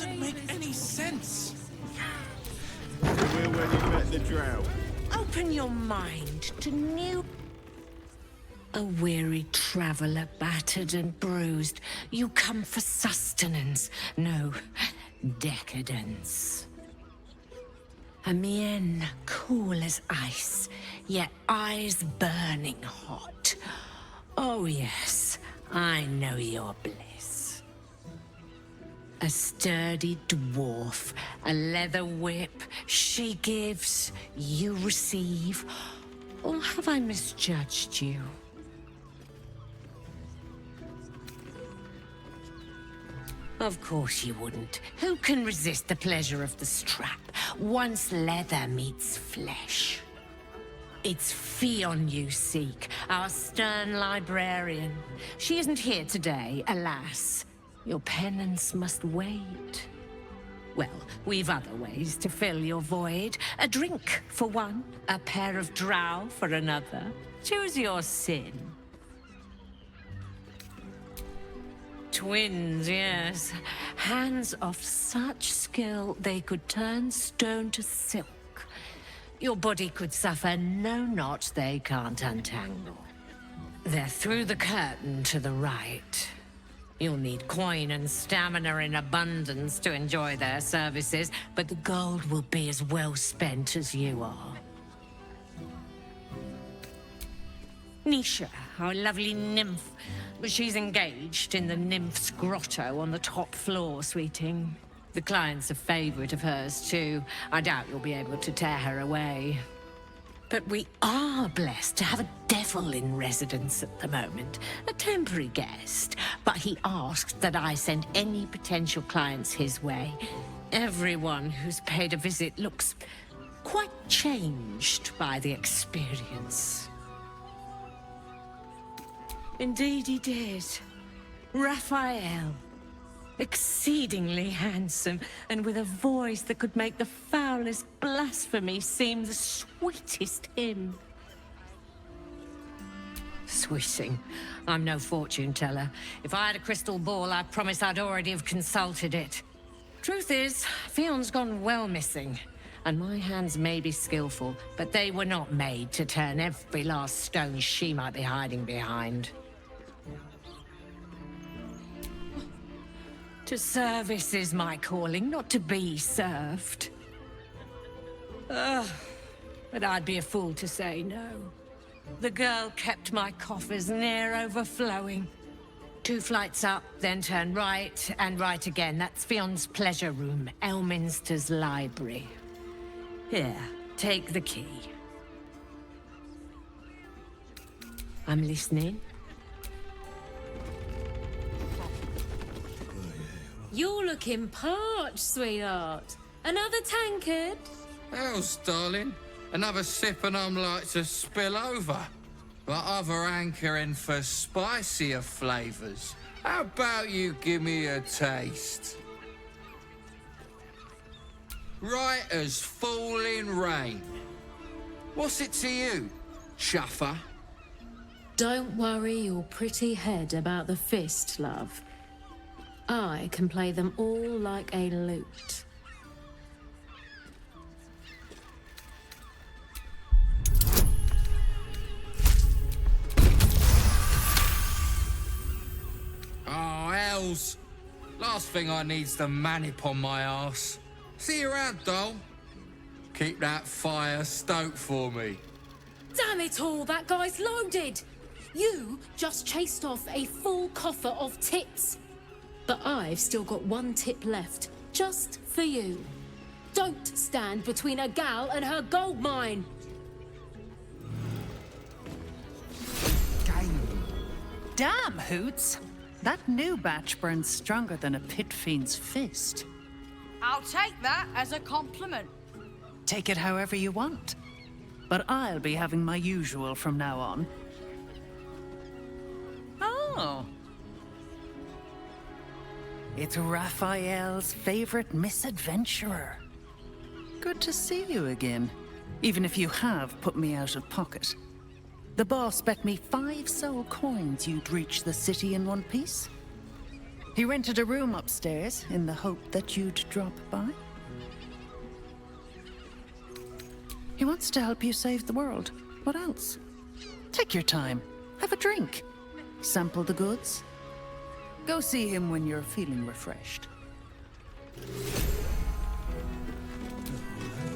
doesn't make any sense. We're when you met the drought. Open your mind to new... A weary traveler, battered and bruised. You come for sustenance, no, decadence. A mien cool as ice, yet eyes burning hot. Oh yes, I know your bliss. A sturdy dwarf, a leather whip, she gives, you receive. Or have I misjudged you? Of course you wouldn't. Who can resist the pleasure of the strap once leather meets flesh? It's Fionn you seek, our stern librarian. She isn't here today, alas. Your penance must wait. Well, we've other ways to fill your void. A drink for one, a pair of drow for another. Choose your sin. Twins, yes. Hands of such skill they could turn stone to silk. Your body could suffer no knot they can't untangle. They're through the curtain to the right. You'll need coin and stamina in abundance to enjoy their services, but the gold will be as well spent as you are. Nisha, our lovely nymph. But she's engaged in the nymph's grotto on the top floor, sweeting. The client's a favorite of hers, too. I doubt you'll be able to tear her away. But we are blessed to have a devil in residence at the moment. A temporary guest. But he asked that I send any potential clients his way. Everyone who's paid a visit looks quite changed by the experience. Indeed he did. Raphael. Exceedingly handsome, and with a voice that could make the foulest blasphemy seem the sweetest hymn. Sweeting. I'm no fortune teller. If I had a crystal ball, I promise I'd already have consulted it. Truth is, Fionn's gone well missing. And my hands may be skillful, but they were not made to turn every last stone she might be hiding behind. To service is my calling, not to be served. Ugh, but I'd be a fool to say no. The girl kept my coffers near overflowing. 2 flights up, then turn right, and right again. That's Fionn's pleasure room, Elminster's library. Here, take the key. I'm listening. You're looking parched, sweetheart. Another tankard? How's, darling? Another sip and I'm like to spill over. But other hankering for spicier flavours. How about you give me a taste? Right as falling rain. What's it to you, chuffer? Don't worry your pretty head about the fist, love. I can play them all like a lute. Oh, hells. Last thing I need's the manip on my arse. See you around, doll. Keep that fire stoked for me. Damn it all, that guy's loaded! You just chased off a full coffer of tips. But I've still got 1 tip left, just for you. Don't stand between a gal and her gold mine! Damn, Hoots! That new batch burns stronger than a pit fiend's fist. I'll take that as a compliment. Take it however you want. But I'll be having my usual from now on. Oh. It's Raphael's favorite misadventurer. Good to see you again, even if you have put me out of pocket. The boss bet me 5 soul coins you'd reach the city in one piece. He rented a room upstairs in the hope that you'd drop by. He wants to help you save the world. What else? Take your time. Have a drink. Sample the goods. Go see him when you're feeling refreshed.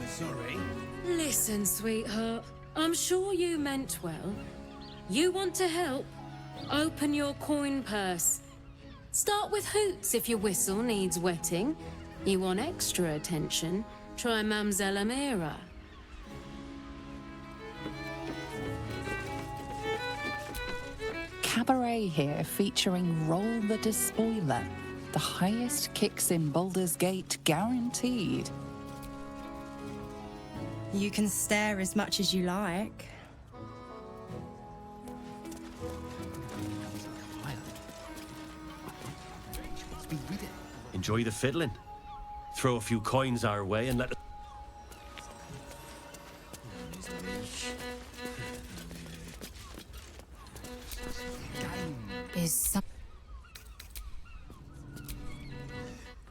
Sorry. Listen, sweetheart. I'm sure you meant well. You want to help? Open your coin purse. Start with hoots if your whistle needs wetting. You want extra attention? Try Mamselle Amira. Cabaret here featuring Roll the Despoiler. The highest kicks in Baldur's Gate guaranteed. You can stare as much as you like. Enjoy the fiddling. Throw a few coins our way and let us...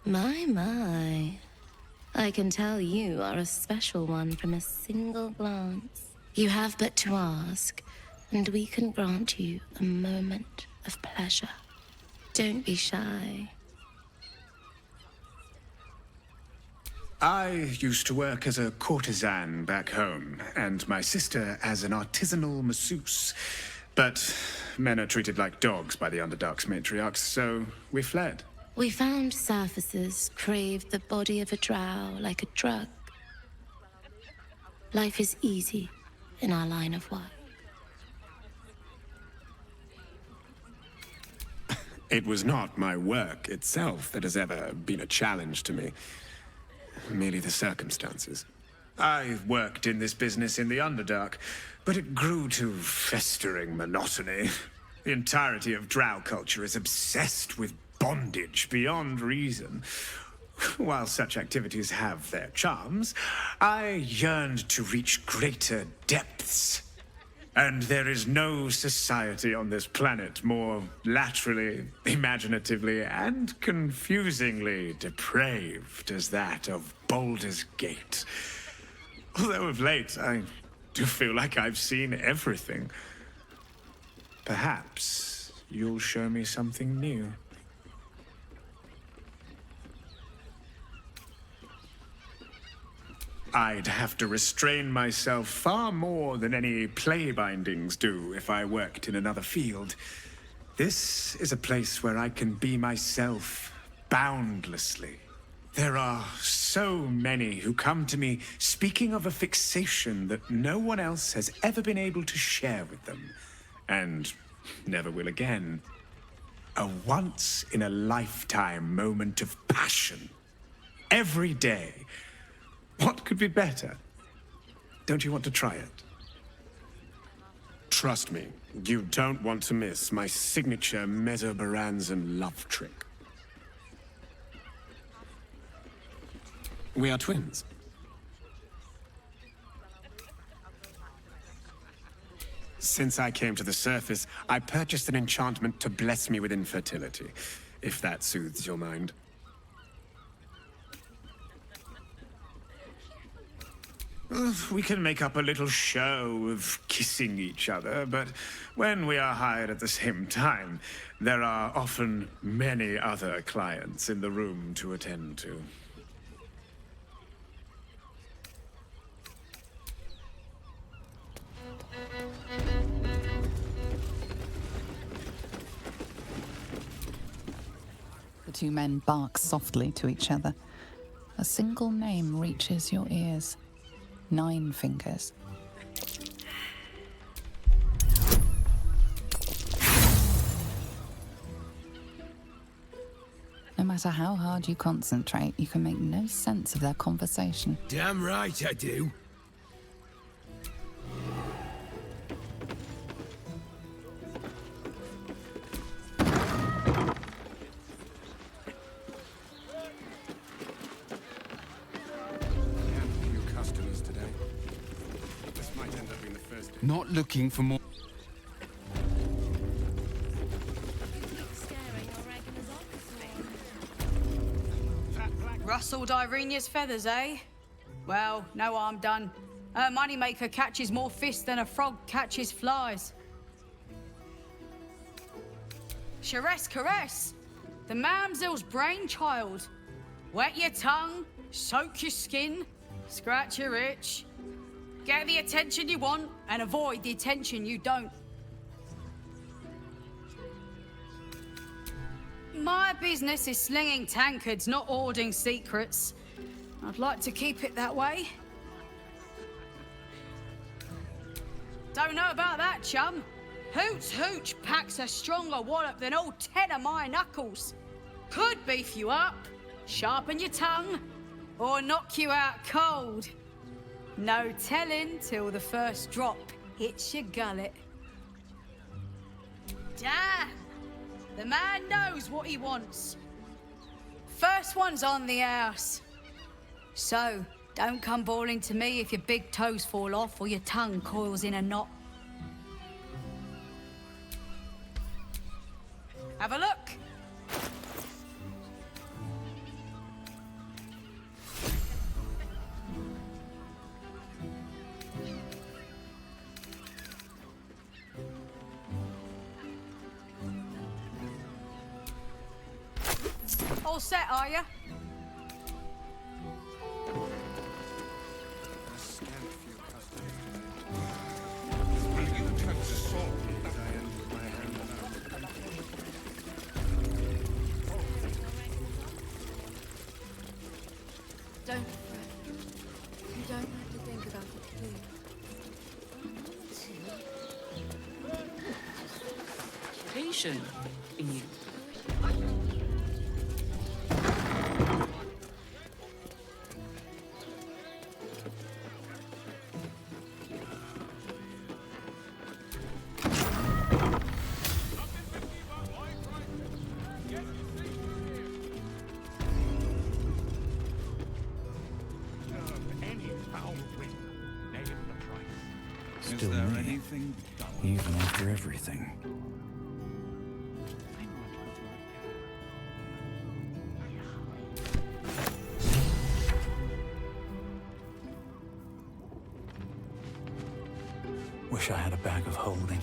My. I can tell you are a special one from a single glance. You have but to ask, and we can grant you a moment of pleasure. Don't be shy. I used to work as a courtesan back home, and my sister as an artisanal masseuse. But men are treated like dogs by the Underdark's matriarchs, so we fled. We found surfacers craved the body of a drow like a drug. Life is easy in our line of work. It was not my work itself that has ever been a challenge to me. Merely the circumstances. I worked in this business in the Underdark, but it grew to festering monotony. The entirety of drow culture is obsessed with bondage beyond reason. While such activities have their charms, I yearned to reach greater depths. And there is no society on this planet more laterally, imaginatively, and confusingly depraved as that of Baldur's Gate. Although of late, I do feel like I've seen everything. Perhaps you'll show me something new. I'd have to restrain myself far more than any play bindings do if I worked in another field. This is a place where I can be myself boundlessly. There are so many who come to me speaking of a fixation that no one else has ever been able to share with them, and never will again. A once-in-a-lifetime moment of passion. Every day. What could be better? Don't you want to try it? Trust me, you don't want to miss my signature Mesobaranzan love trick. We are twins. Since I came to the surface, I purchased an enchantment to bless me with infertility, if that soothes your mind. We can make up a little show of kissing each other, but when we are hired at the same time, there are often many other clients in the room to attend to. The two men bark softly to each other. A single name reaches your ears. 9 fingers. No matter how hard you concentrate, you can make no sense of their conversation. Damn right I do. Not looking for more. Rustled Irenia's feathers, eh? Well, no harm done. Her moneymaker catches more fish than a frog catches flies. Charess caress, the mamsel's brainchild. Wet your tongue, soak your skin, scratch your itch. Get the attention you want and avoid the attention you don't. My business is slinging tankards, not hoarding secrets. I'd like to keep it that way. Don't know about that, chum. Hoots Hooch packs a stronger wallop than all 10 of my knuckles. Could beef you up, sharpen your tongue, or knock you out cold. No telling till the first drop hits your gullet. Damn! The man knows what he wants. First one's on the house. So, don't come bawling to me if your big toes fall off or your tongue coils in a knot. Have a look. All set, are you? Don't fret. You don't have to think about it, please. Patient in you. Still me, even after everything. Wish I had a bag of holding.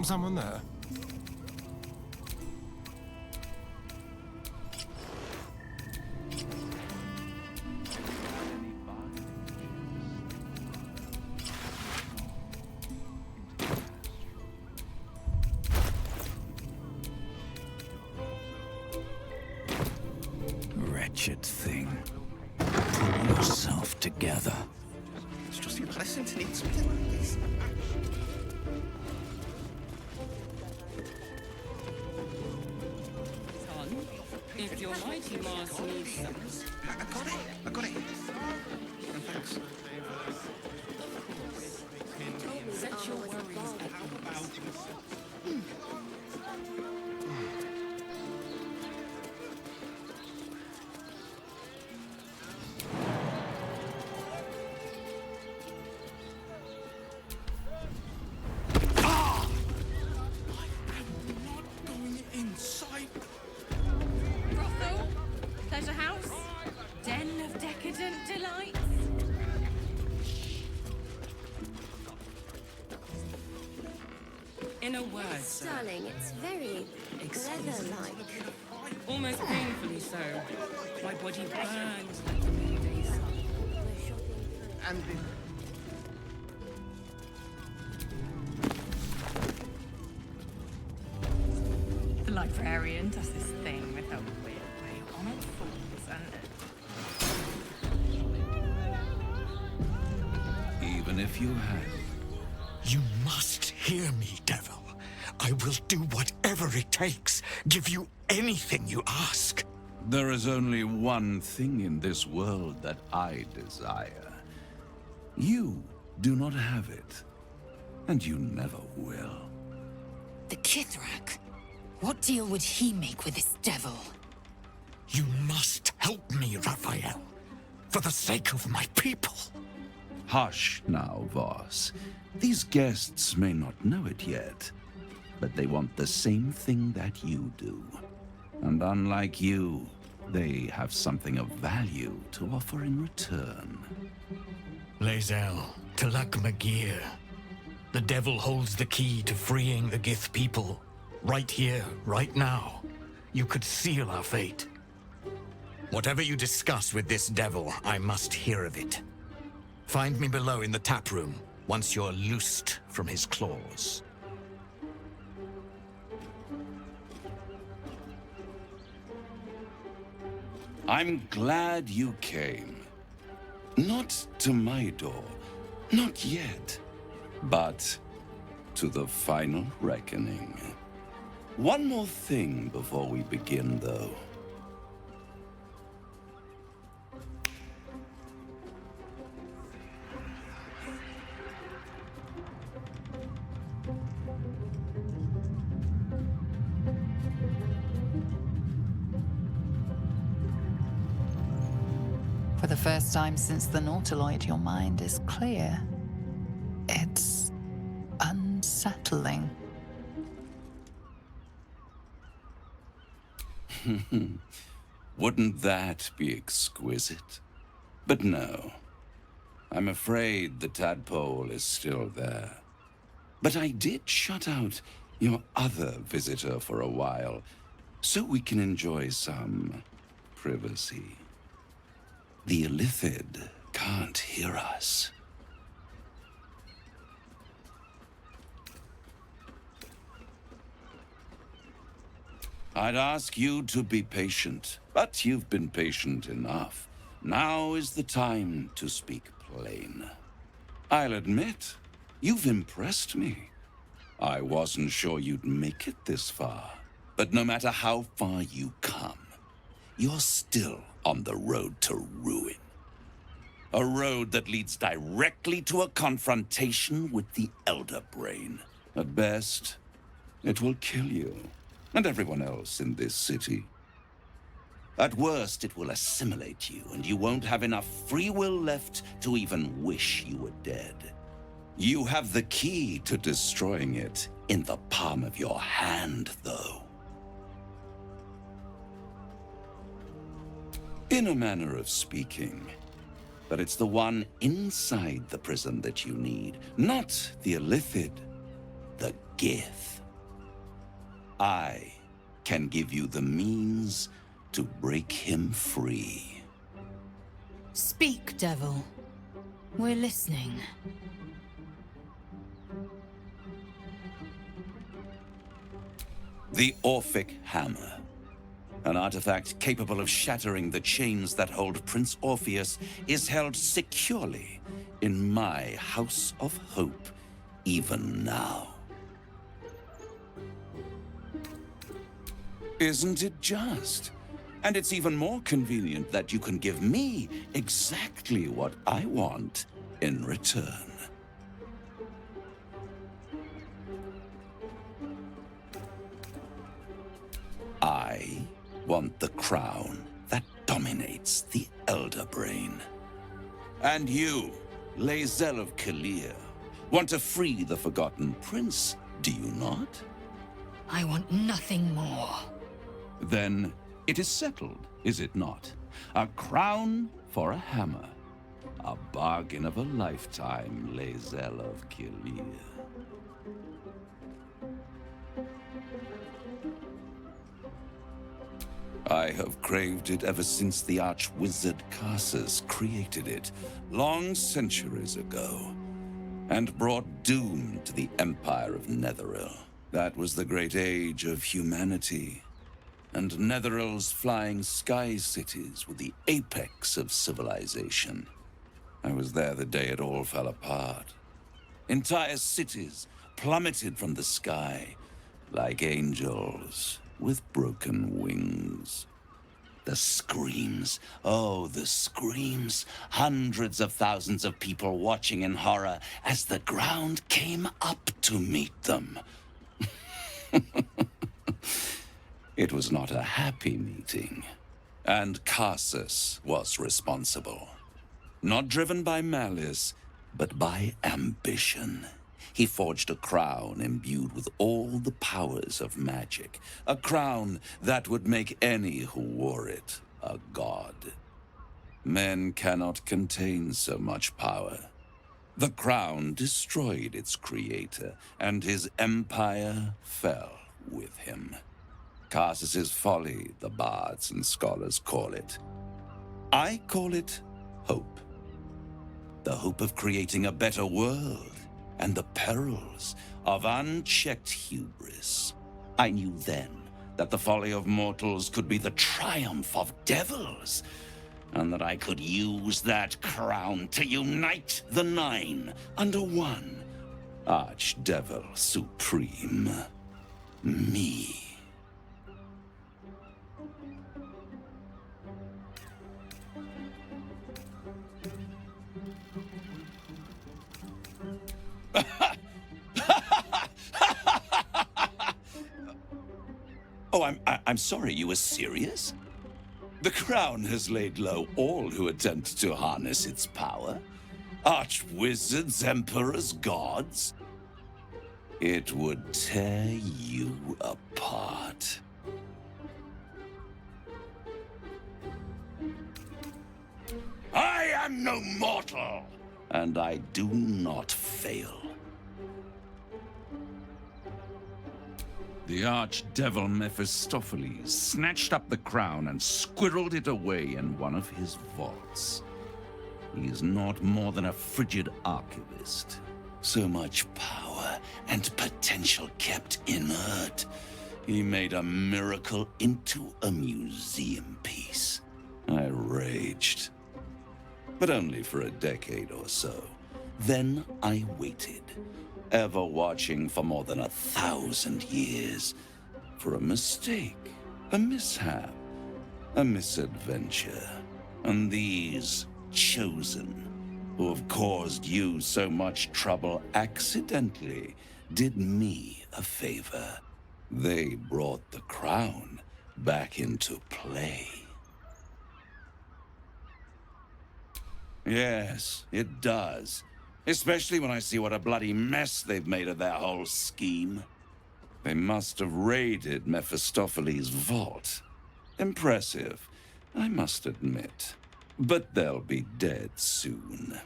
Someone there? Wretched thing. Pull yourself together. It's just your blessing to need something like this. If your mighty master needs some. I got it. And thanks. Set your worries at ease. Pleasure house? In a word, sir. Darling, it's very leather-like. Almost painfully so. My body burns like the midday sun. And The librarian does this thing with her weird way on it falls, and Even if you had. You must hear me, devil. I will do whatever it takes. Give you anything you ask. There is only one thing in this world that I desire. You do not have it, and you never will. The Kithrak? What deal would he make with this devil? You must help me, Raphael. For the sake of my people. Hush now, Voss. These guests may not know it yet, but they want the same thing that you do. And unlike you, they have something of value to offer in return. Lae'zel, Talak Magir. The devil holds the key to freeing the Gith people. Right here, right now. You could seal our fate. Whatever you discuss with this devil, I must hear of it. Find me below in the tap room, once you're loosed from his claws. I'm glad you came. Not to my door, not yet, but to the final reckoning. One more thing before we begin, though. For the first time since the Nautiloid, your mind is clear. It's unsettling. Wouldn't that be exquisite? But no. I'm afraid the tadpole is still there. But I did shut out your other visitor for a while, so we can enjoy some privacy. The Illithid can't hear us. I'd ask you to be patient, but you've been patient enough. Now is the time to speak plain. I'll admit, you've impressed me. I wasn't sure you'd make it this far, but no matter how far you come, you're still on the road to ruin. A road that leads directly to a confrontation with the Elder Brain. At best, it will kill you, and everyone else in this city. At worst, it will assimilate you, and you won't have enough free will left to even wish you were dead. You have the key to destroying it in the palm of your hand, though. In a manner of speaking. But it's the one inside the prison that you need, not the Illithid, the Gith. I can give you the means to break him free. Speak, devil. We're listening. The Orphic Hammer. An artifact capable of shattering the chains that hold Prince Orpheus is held securely in my House of Hope, even now. Isn't it just? And it's even more convenient that you can give me exactly what I want in return. I want the crown that dominates the Elder Brain. And you, Lae'zel of Kalir, want to free the Forgotten Prince, do you not? I want nothing more. Then it is settled, is it not? A crown for a hammer. A bargain of a lifetime, Lae'zel of Kalir. I have craved it ever since the arch-wizard Carsus created it, long centuries ago, and brought doom to the Empire of Netheril. That was the great age of humanity, and Netheril's flying sky cities were the apex of civilization. I was there the day it all fell apart. Entire cities plummeted from the sky, like angels with broken wings. The screams, oh, the screams. Hundreds of thousands of people watching in horror as the ground came up to meet them. It was not a happy meeting, and Carsus was responsible. Not driven by malice, but by ambition. He forged a crown imbued with all the powers of magic. A crown that would make any who wore it a god. Men cannot contain so much power. The crown destroyed its creator, and his empire fell with him. Carsus's folly, the bards and scholars call it. I call it hope. The hope of creating a better world, and the perils of unchecked hubris. I knew then that the folly of mortals could be the triumph of devils, and that I could use that crown to unite the Nine under one Archdevil Supreme. Me. Oh, I'm sorry, you were serious? The crown has laid low all who attempt to harness its power. Archwizards, emperors, gods. It would tear you apart. I am no mortal, and I do not fail. The archdevil Mephistopheles snatched up the crown and squirreled it away in one of his vaults. He is not more than a frigid archivist. So much power and potential kept inert. He made a miracle into a museum piece. I raged. But only for a decade or so. Then I waited, ever watching for more than 1,000 years, for a mistake, a mishap, a misadventure. And these chosen, who have caused you so much trouble accidentally, did me a favor. They brought the crown back into play. Yes, it does. Especially when I see what a bloody mess they've made of their whole scheme. They must have raided Mephistopheles' vault. Impressive, I must admit. But they'll be dead soon.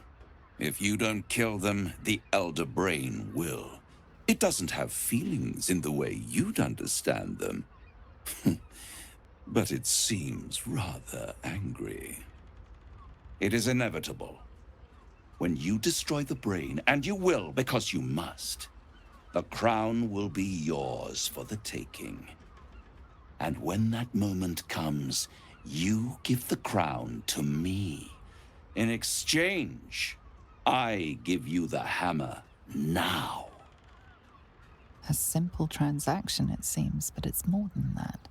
If you don't kill them, the Elder Brain will. It doesn't have feelings in the way you'd understand them. But it seems rather angry. It is inevitable. When you destroy the brain, and you will because you must, the crown will be yours for the taking. And when that moment comes, you give the crown to me. In exchange, I give you the hammer now. A simple transaction, it seems, but it's more than that.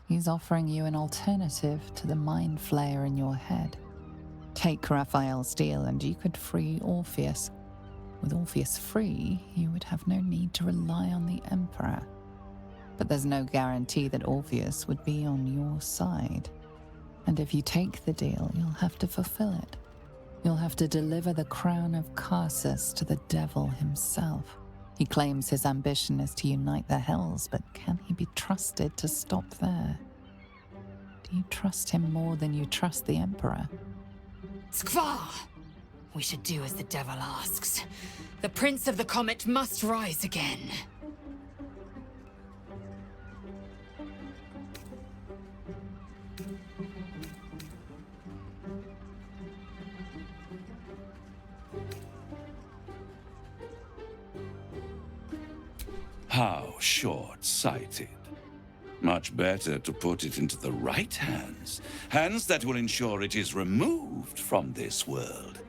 He's offering you an alternative to the mind flayer in your head. Take Raphael's deal and you could free Orpheus. With Orpheus free, you would have no need to rely on the Emperor. But there's no guarantee that Orpheus would be on your side. And if you take the deal, you'll have to fulfill it. You'll have to deliver the crown of Carsus to the devil himself. He claims his ambition is to unite the Hells, but can he be trusted to stop there? Do you trust him more than you trust the Emperor? Skvar! We should do as the devil asks. The Prince of the Comet must rise again. How short-sighted. Much better to put it into the right hands. Hands that will ensure it is removed from this world.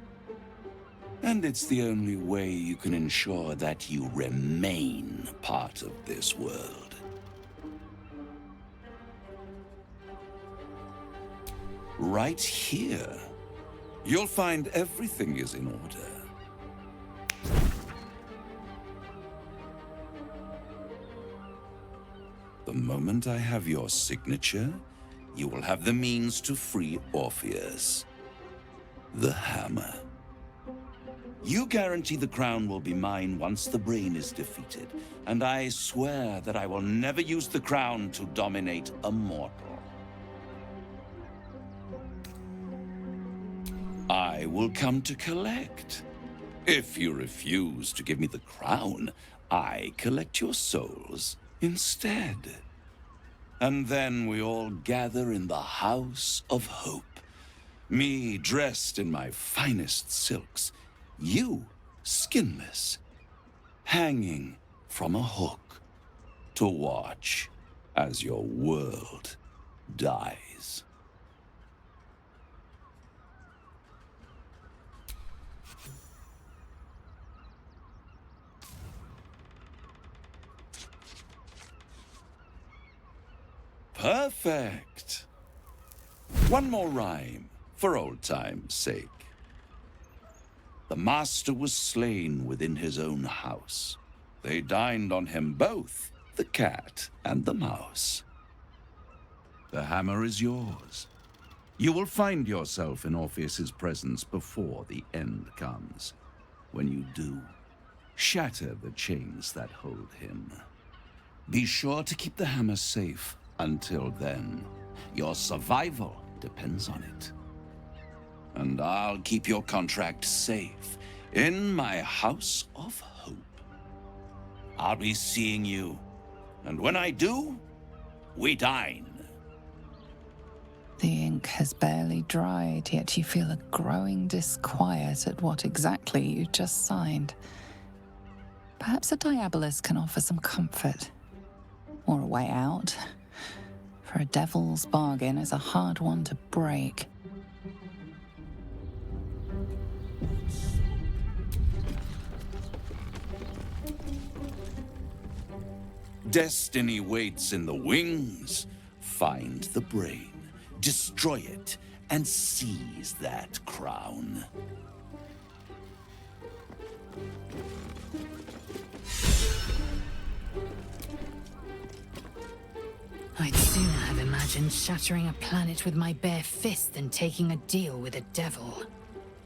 And it's the only way you can ensure that you remain part of this world. Right here, you'll find everything is in order. The moment I have your signature, you will have the means to free Orpheus. The hammer. You guarantee the crown will be mine once the brain is defeated, and I swear that I will never use the crown to dominate a mortal. I will come to collect. If you refuse to give me the crown, I collect your souls instead. And then we all gather in the House of Hope. Me dressed in my finest silks, you skinless, hanging from a hook to watch as your world dies. Perfect. One more rhyme, for old time's sake. The master was slain within his own house. They dined on him both, the cat and the mouse. The hammer is yours. You will find yourself in Orpheus's presence before the end comes. When you do, shatter the chains that hold him. Be sure to keep the hammer safe. Until then, your survival depends on it. And I'll keep your contract safe in my House of Hope. I'll be seeing you, and when I do, we dine. The ink has barely dried, yet you feel a growing disquiet at what exactly you just signed. Perhaps a diabolus can offer some comfort, or a way out. For a devil's bargain is a hard one to break. Destiny waits in the wings. Find the brain, destroy it, and seize that crown. I'd sooner have imagined shattering a planet with my bare fist than taking a deal with a devil.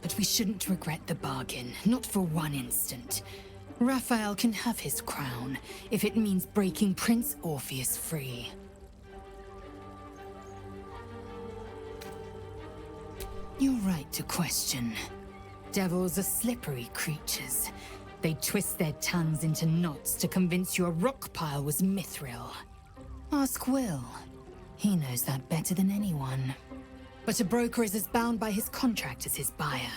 But we shouldn't regret the bargain, not for one instant. Raphael can have his crown, if it means breaking Prince Orpheus free. You're right to question. Devils are slippery creatures. They twist their tongues into knots to convince you a rock pile was mithril. Ask Will. He knows that better than anyone. But a broker is as bound by his contract as his buyer.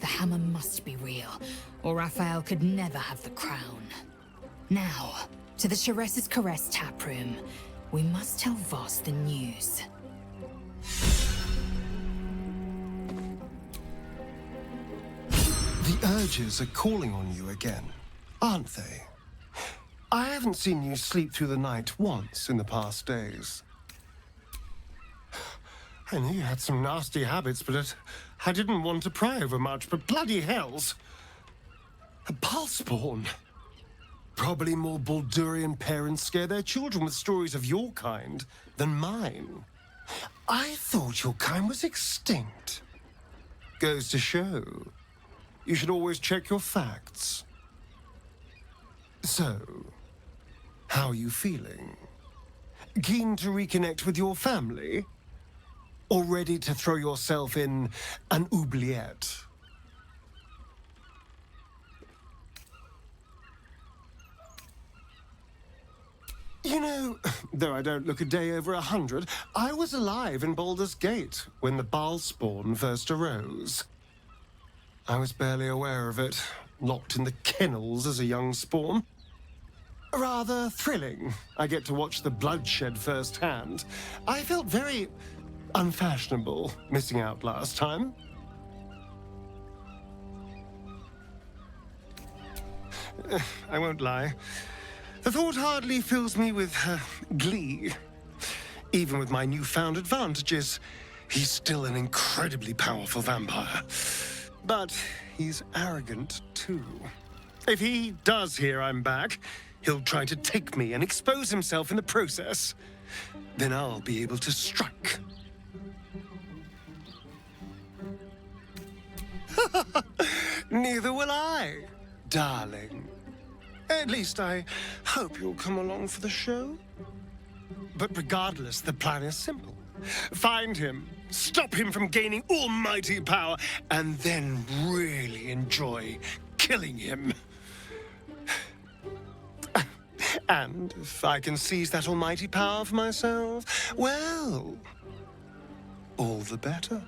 The hammer must be real, or Raphael could never have the crown. Now, to the Chares's Caress taproom. We must tell Voss the news. The urges are calling on you again, aren't they? I haven't seen you sleep through the night once in the past days. I knew you had some nasty habits, but I didn't want to pry over much, but bloody hells! A Balspawn! Probably more Baldurian parents scare their children with stories of your kind than mine. I thought your kind was extinct. Goes to show. You should always check your facts. So, how are you feeling? Keen to reconnect with your family? Or ready to throw yourself in an oubliette? You know, though I don't look a day over 100, I was alive in Baldur's Gate when the Balspawn first arose. I was barely aware of it, locked in the kennels as a young spawn. rather thrilling. I get to watch the bloodshed firsthand. I felt very unfashionable missing out last time. I won't lie. The thought hardly fills me with glee. Even with my newfound advantages, he's still an incredibly powerful vampire. But he's arrogant, too. If he does hear I'm back, he'll try to take me and expose himself in the process. Then I'll be able to strike. Neither will I, darling. At least I hope you'll come along for the show. But regardless, the plan is simple. Find him, stop him from gaining almighty power, and then really enjoy killing him. And if I can seize that almighty power for myself, well, all the better.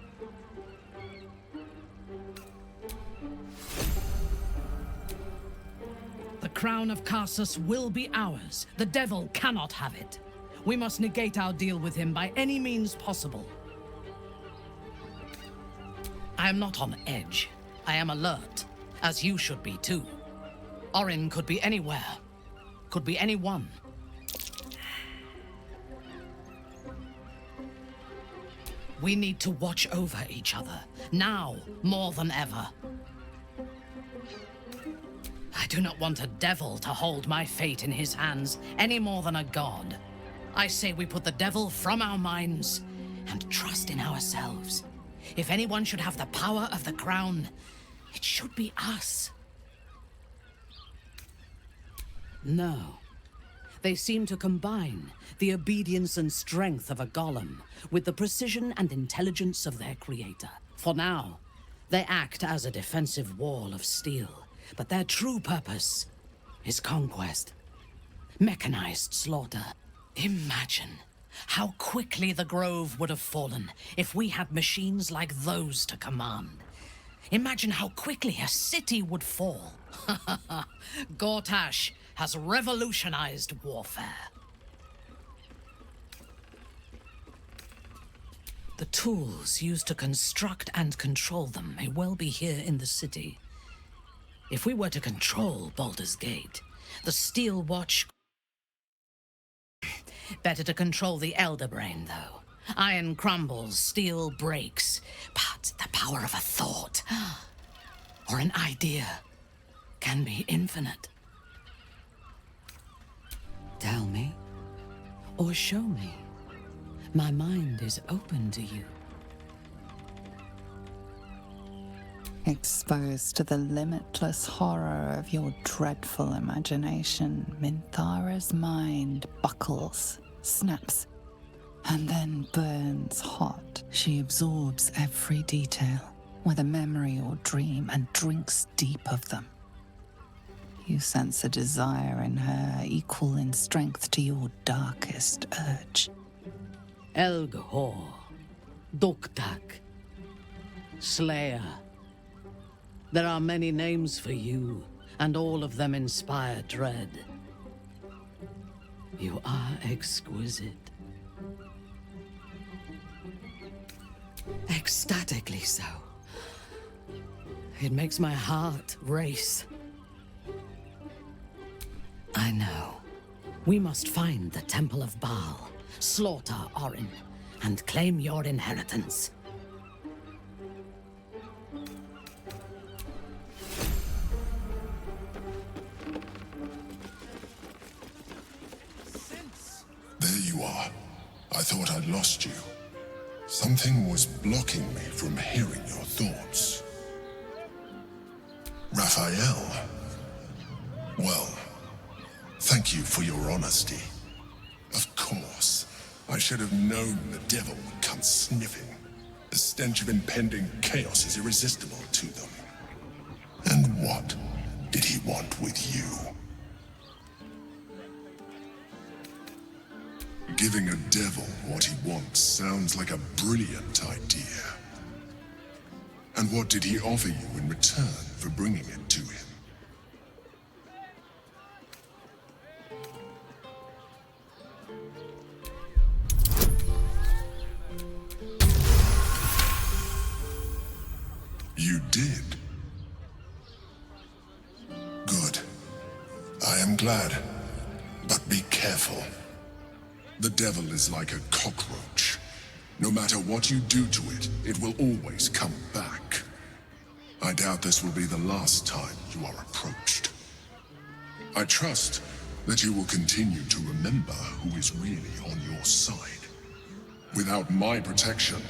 The crown of Carsus will be ours. The devil cannot have it. We must negate our deal with him by any means possible. I am not on edge. I am alert, as you should be too. Orin could be anywhere. Could be anyone. We need to watch over each other, now more than ever. I do not want a devil to hold my fate in his hands any more than a god. I say we put the devil from our minds and trust in ourselves. If anyone should have the power of the crown, it should be us. No. They seem to combine the obedience and strength of a golem with the precision and intelligence of their creator. For now, they act as a defensive wall of steel, but their true purpose is conquest. Mechanized slaughter. Imagine how quickly the Grove would have fallen if we had machines like those to command. Imagine how quickly a city would fall. Gortash has revolutionized warfare. The tools used to construct and control them may well be here in the city. If we were to control Baldur's Gate, the Steel Watch... Better to control the Elder Brain, though. Iron crumbles, steel breaks, but the power of a thought, or an idea, can be infinite. Tell me, or show me. My mind is open to you. Exposed to the limitless horror of your dreadful imagination, Minthara's mind buckles, snaps, and then burns hot. She absorbs every detail, whether memory or dream, and drinks deep of them. You sense a desire in her equal in strength to your darkest urge. Elgahor, Doktak, Slayer. There are many names for you, and all of them inspire dread. You are exquisite. Ecstatically so. It makes my heart race. I know. We must find the Temple of Baal, slaughter Orin, and claim your inheritance. There you are. I thought I'd lost you. Something was blocking me from hearing your thoughts. Raphael. Well, thank you for your honesty. Of course, I should have known the devil would come sniffing. The stench of impending chaos is irresistible to them. And what did he want with you? Giving a devil what he wants sounds like a brilliant idea. And what did he offer you in return for bringing it to him? You did. Good. I am glad. But be careful. The devil is like a cockroach. No matter what you do to it, it will always come back. I doubt this will be the last time you are approached. I trust that you will continue to remember who is really on your side. Without my protection,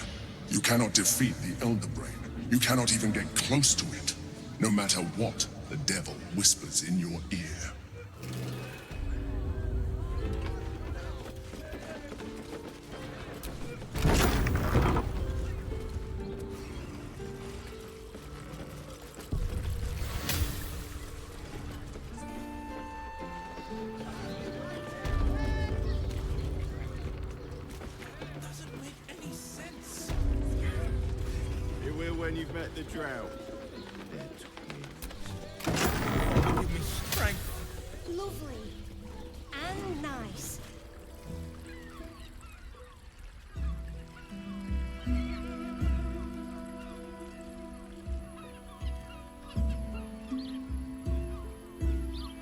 you cannot defeat the Elder Brain. You cannot even get close to it, no matter what the devil whispers in your ear. When you've met the drought. Give me strength. Lovely. And nice.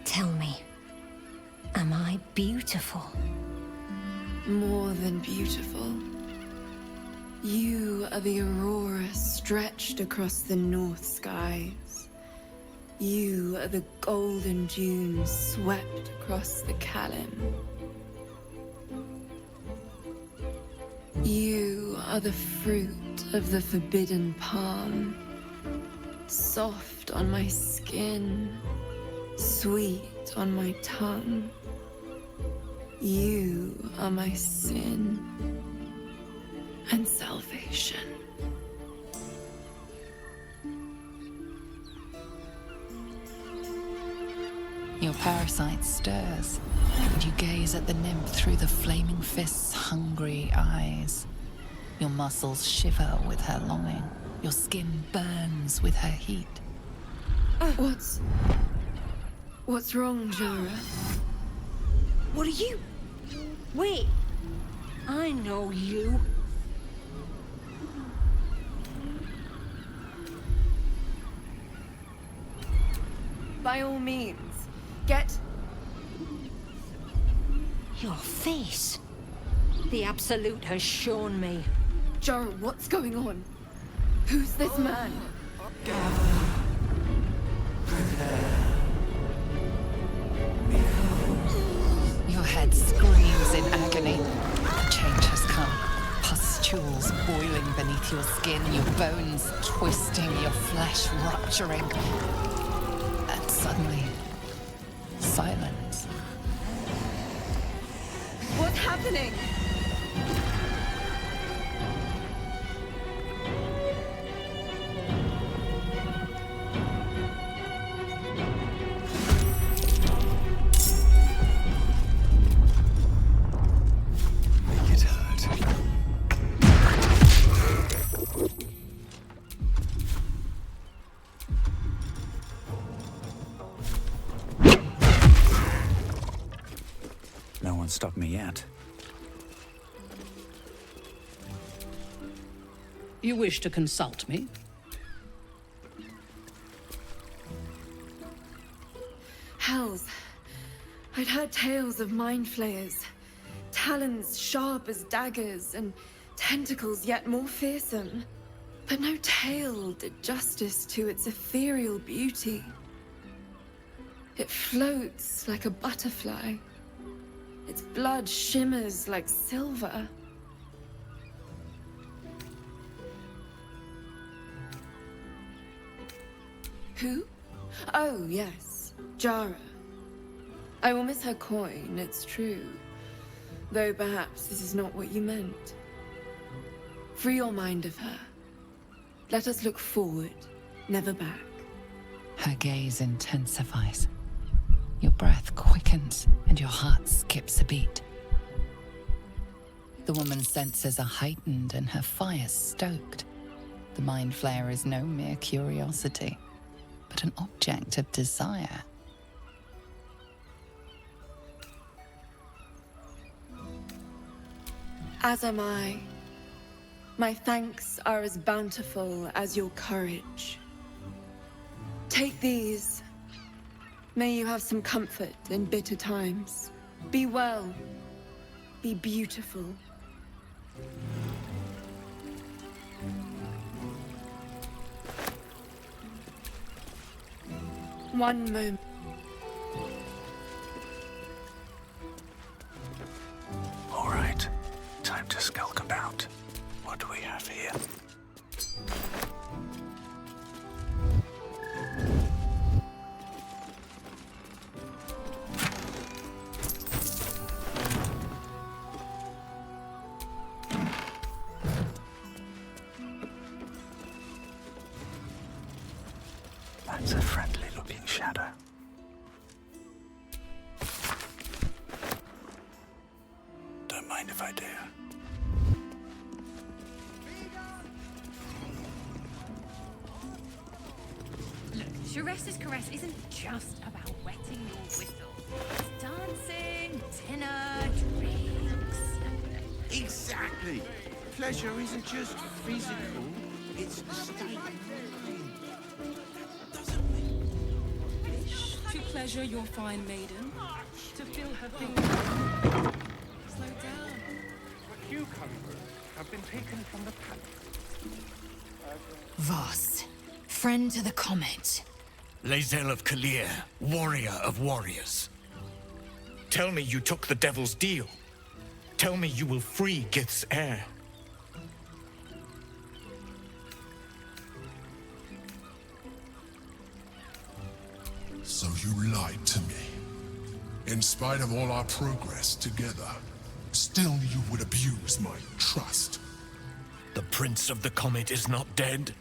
Tell me, am I beautiful? More than beautiful. You are the aurora stretched across the north skies. You are the golden dunes swept across the Kalim. You are the fruit of the forbidden palm, soft on my skin, sweet on my tongue. You are my sin and salvation. Your parasite stirs, and you gaze at the nymph through the flaming fist's hungry eyes. Your muscles shiver with her longing. Your skin burns with her heat. What's wrong, Jara? What are you? Wait. I know you. By all means, get... Your face. The Absolute has shown me. Jara, what's going on? Who's this man? Your head screams in agony. The change has come. Pustules boiling beneath your skin, your bones twisting, your flesh rupturing. And suddenly, silence. What's happening? No one stopped me yet. You wish to consult me? Hells. I'd heard tales of mind flayers. Talons sharp as daggers, and tentacles yet more fearsome. But no tale did justice to its ethereal beauty. It floats like a butterfly. Its blood shimmers like silver. Who? Oh, yes. Jara. I will miss her coin, it's true. Though perhaps this is not what you meant. Free your mind of her. Let us look forward, never back. Her gaze intensifies. Your breath quickens, and your heart skips a beat. The woman's senses are heightened and her fire stoked. The mind flayer is no mere curiosity, but an object of desire. As am I. My thanks are as bountiful as your courage. Take these. May you have some comfort in bitter times. Be well. Be beautiful. One moment. All right. Time to skulk about. What do we have here? That's a friendly-looking shadow. Don't mind if I do. Look, Sharessa's caress isn't just about wetting your whistle. It's dancing, dinner, drinks. Exactly. Pleasure isn't just physical, it's a state of mind. To pleasure your fine maiden, to fill her fingers. Slow down. The cucumbers have been taken from the palace. Voss, friend to the comet. Lae'zel of Kalir, warrior of warriors. Tell me you took the devil's deal. Tell me you will free Gith's heir. So you lied to me. In spite of all our progress together, still you would abuse my trust. The Prince of the Comet is not dead.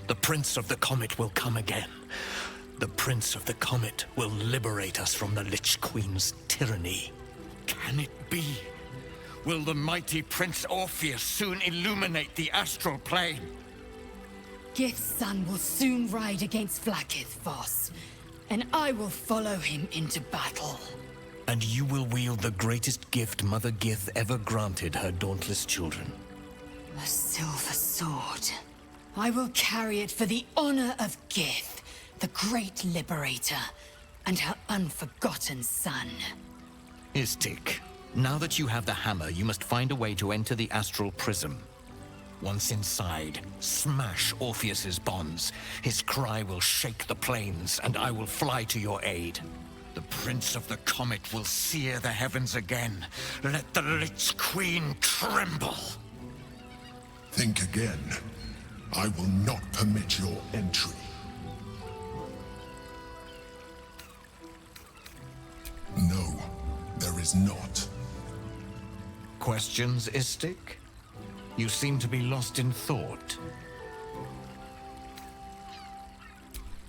The Prince of the Comet will come again. The Prince of the Comet will liberate us from the Lich Queen's tyranny. Can it be? Will the mighty Prince Orpheus soon illuminate the astral plane? Gith's son will soon ride against Vlaakith, Voss, and I will follow him into battle. And you will wield the greatest gift Mother Gith ever granted her dauntless children. A silver sword. I will carry it for the honor of Gith, the great liberator, and her unforgotten son. Istik, now that you have the hammer, you must find a way to enter the astral prism. Once inside, smash Orpheus's bonds. His cry will shake the plains, and I will fly to your aid. The Prince of the Comet will sear the heavens again. Let the Lich Queen tremble. Think again. I will not permit your entry. No, there is not. Questions, Istik? You seem to be lost in thought.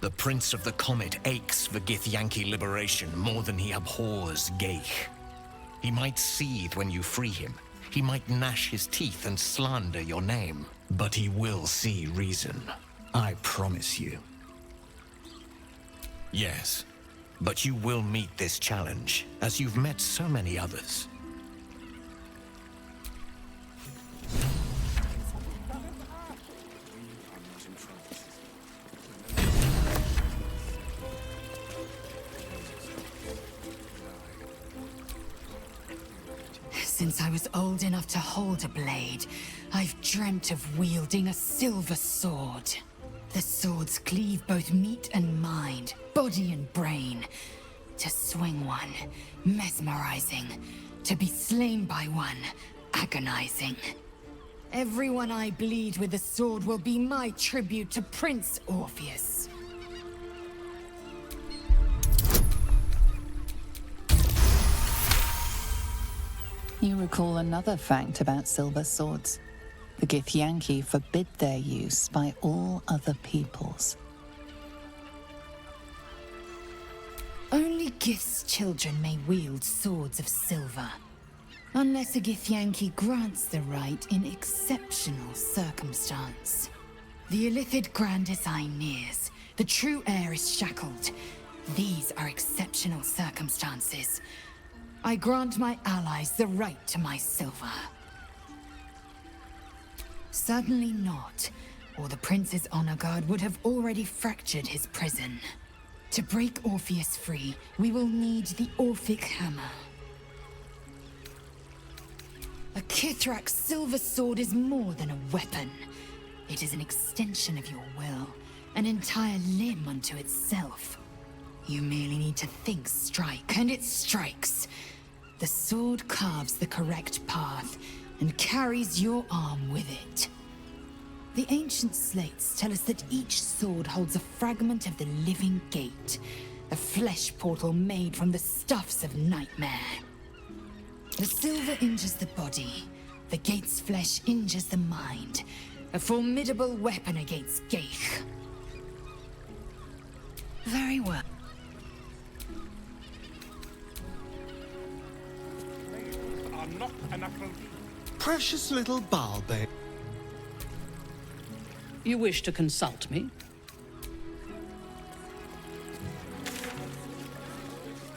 The Prince of the Comet aches for Githyanki liberation more than he abhors Geich. He might seethe when you free him. He might gnash his teeth and slander your name. But he will see reason. I promise you. Yes, but you will meet this challenge, as you've met so many others. Since I was old enough to hold a blade, I've dreamt of wielding a silver sword. The swords cleave both meat and mind, body and brain. To swing one, mesmerizing. To be slain by one, agonizing. Everyone I bleed with the sword will be my tribute to Prince Orpheus. You recall another fact about silver swords. The Githyanki forbid their use by all other peoples. Only Gith's children may wield swords of silver. Unless a Githyanki grants the right in exceptional circumstance. The Illithid Grand Design nears. The true heir is shackled. These are exceptional circumstances. I grant my allies the right to my silver. Certainly not, or the Prince's honor guard would have already fractured his prison. To break Orpheus free, we will need the Orphic Hammer. A Kithrak's silver sword is more than a weapon. It is an extension of your will, an entire limb unto itself. You merely need to think strike, and it strikes. The sword carves the correct path, and carries your arm with it. The ancient slates tell us that each sword holds a fragment of the living gate, a flesh portal made from the stuffs of nightmare. The silver injures the body, the gate's flesh injures the mind, a formidable weapon against Gaich. Very well. Are not an Aphrodite. Precious little Balbe. You wish to consult me?